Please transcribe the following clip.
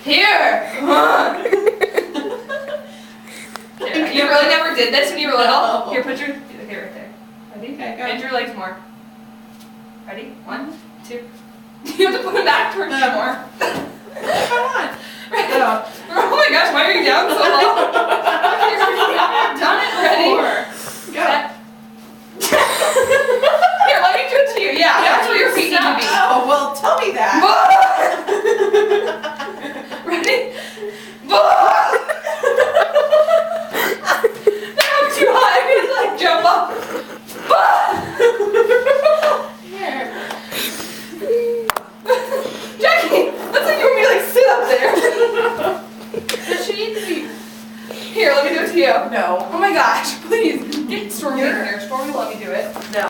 Here! Here. You really never did this when you were little? No. Here, put your... Okay, right there. Ready? Okay, go. Bend your legs more. Ready? 1, 2. You have to put them back towards you more. Come on. Right. Oh my gosh, why are you down so low?